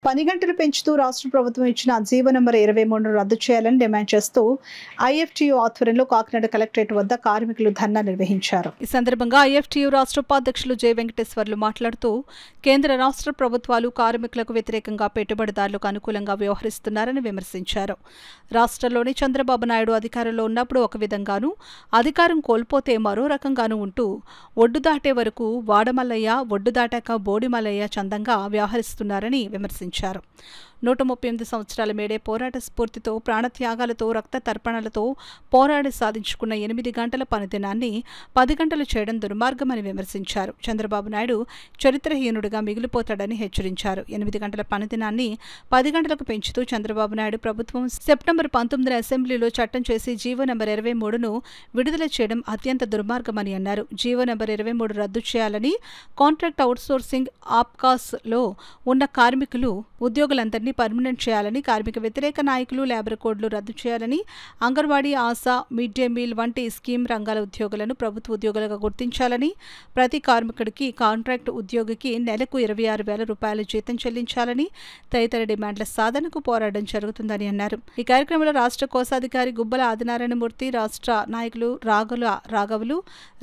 10 గంటలు పెంచుతూ రాష్ట్ర ప్రభుత్వం ఇచ్చిన జీవో నంబర్ 23 రద్దు చేయాలని డిమాండ్ చేస్తూ ఐఎఫ్టియు ఆధ్వర్యంలో కాకినాడ కలెక్టరేట్ వద్ద కార్మికులు ధర్నా నిర్వహించారు. ఈ సందర్భంగా ఐఎఫ్టియు రాష్ట్ర ఉపాధ్యక్షులు జె వెంకటేశ్వర్లు మాట్లాడుతూ కేంద్ర రాష్ట్ర ప్రభుత్వాలు కార్మికులకు వ్యతిరేకంగా పెట్టుబడిదారులకు అనుకూలంగా వ్యవహరిస్తున్నారని విమర్శించారు. రాష్ట్రంలోని చంద్రబాబు నాయుడు అధికారంలో ఉన్నప్పుడు ఒక విధంగానూ అధికారం కోల్పోతే మరో రకంగానూ ఉంటూ ఒడ్డు దాటే వరకు వాడమల్లయ్య, ఒడ్డు దాటాక బోడిమల్లయ్య చందంగా వ్యవహరిస్తున్నారని విమర్శించారు. 138 సంవత్సరాల మేడే పోరాట స్ఫూర్తితో, ప్రాణత్యాగాలతో, రక్త తర్పణలతో పోరాడి సాధించుకున్న 8 గంటల పనిదినాన్ని 10 గంటలు చేయడం దుర్మార్గమని విమర్శించారు. చంద్రబాబు నాయుడు చరిత్రహీనుడిగా మిగిలిపోతాడని హెచ్చరించారు. 8 గంటల పనిదినాన్ని 10 గంటలకు పెంచుతూ చంద్రబాబు నాయుడు ప్రభుత్వం సెప్టెంబర్ 19 అసెంబ్లీలో చట్టం చేసి జీవో నంబర్ 23ను విడుదల చేయడం అత్యంత దుర్మార్గమని అన్నారు. జీవో నంబర్ 23 రద్దు చేయాలని, కాంట్రాక్ట్ అవుట్సోర్సింగ్ ఆప్కాస్లో ఉన్న కార్మికులు ఉద్యోగులందరినీ పర్మనెంట్ చేయాలని, కార్మిక వ్యతిరేక నాయకులు లేబర్ కోడ్లు రద్దు చేయాలని, anganwadi, ASHA, mid day meal వంటి స్కీమ్ రంగాల ఉద్యోగులను ప్రభుత్వ ఉద్యోగులుగా గుర్తించాలని, ప్రతి కార్మికుడికి, కాంట్రాక్ట్ ఉద్యోగికి నెలకు 26,000 రూపాయల జీతం చెల్లించాలని తదితర డిమాండ్ల సాధనకు పోరాటం జరుగుతుందని అన్నారు. ఈ కార్యక్రమంలో రాష్ట్ర కోశాధికారి గుబ్బల ఆదినారాయణమూర్తి, రాష్ట్ర నాయకులు రాఘవులు,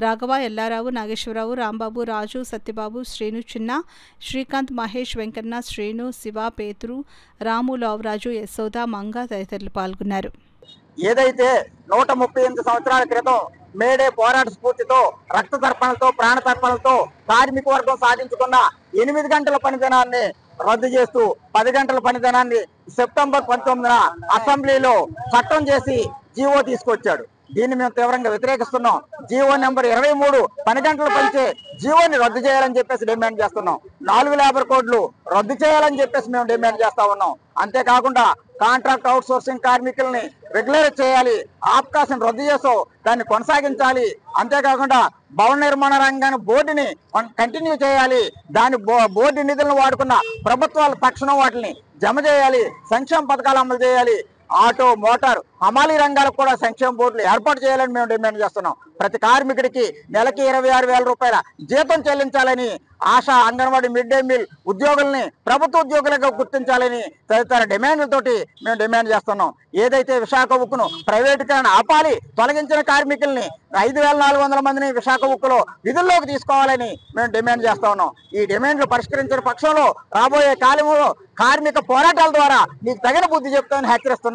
రాఘవ, ఎల్లారావు, నాగేశ్వరరావు, రాంబాబు, రాజు, సత్యబాబు, శ్రీను, చిన్న, శ్రీకాంత్, మహేష్, వెంకన్న, శ్రీను, శివ, పేతురు, రాము, లావరాజు, యశోద, మంగ తదితరులు పాల్గొన్నారు. ఏదైతే 138 సంవత్సరాల క్రితం మేడే పోరాట స్ఫూర్తితో, రక్త తర్పణలతో, ప్రాణ తర్పణలతో కార్మిక వర్గం సాధించుకున్న 8 గంటల పనిదినాన్ని రద్దు చేస్తూ 10 గంటల పనిదినాన్ని సెప్టెంబర్ 19న అసెంబ్లీలో చట్టం చేసి జీవో తీసుకొచ్చాడు. దీన్ని మేము తీవ్రంగా వ్యతిరేకిస్తున్నాం. జీవో నెంబర్ 23 10 గంటలు పనిచే జీవోని రద్దు చేయాలని చెప్పేసి డిమాండ్ చేస్తున్నాం. 4 లేబర్ కోడ్లు రద్దు చేయాలని చెప్పేసి మేము డిమాండ్ చేస్తా ఉన్నాం. అంతేకాకుండా కాంట్రాక్ట్ అవుట్ సోర్సింగ్ కార్మికుల్ని రెగ్యులరైజ్ చేయాలి, ఆప్కాస్ని రద్దు చేసో దాన్ని కొనసాగించాలి. అంతేకాకుండా భవన నిర్మాణ రంగాన్ని బోర్డుని కంటిన్యూ చేయాలి. దాని బోర్డు నిధులను వాడుకున్న ప్రభుత్వాల తక్షణం వాటిని జమ చేయాలి. సంక్షేమ పథకాలు అమలు చేయాలి. ఆటో, మోటార్, హమాలీ రంగాలకు కూడా సంక్షేమ బోర్డులు ఏర్పాటు చేయాలని మేము డిమాండ్ చేస్తున్నాం. ప్రతి కార్మికుడికి నెలకి 26,000 రూపాయల జీతం చెల్లించాలని, ASHA, anganwadi, mid day meal ఉద్యోగుల్ని ప్రభుత్వ ఉద్యోగులుగా గుర్తించాలని తదితర డిమాండ్లతోటి మేము డిమాండ్ చేస్తున్నాం. ఏదైతే విశాఖ ఉక్కును ప్రైవేటీకరణ ఆపాలి, తొలగించిన కార్మికుల్ని 5,400 మందిని విశాఖ ఉక్కులో విధుల్లోకి తీసుకోవాలని మేము డిమాండ్ చేస్తా ఉన్నాం. ఈ డిమాండ్లు పరిష్కరించిన పక్షంలో రాబోయే కాలంలో కార్మిక పోరాటాల ద్వారా నీకు తగిన బుద్ధి చెప్తామని హెచ్చరిస్తున్నాం.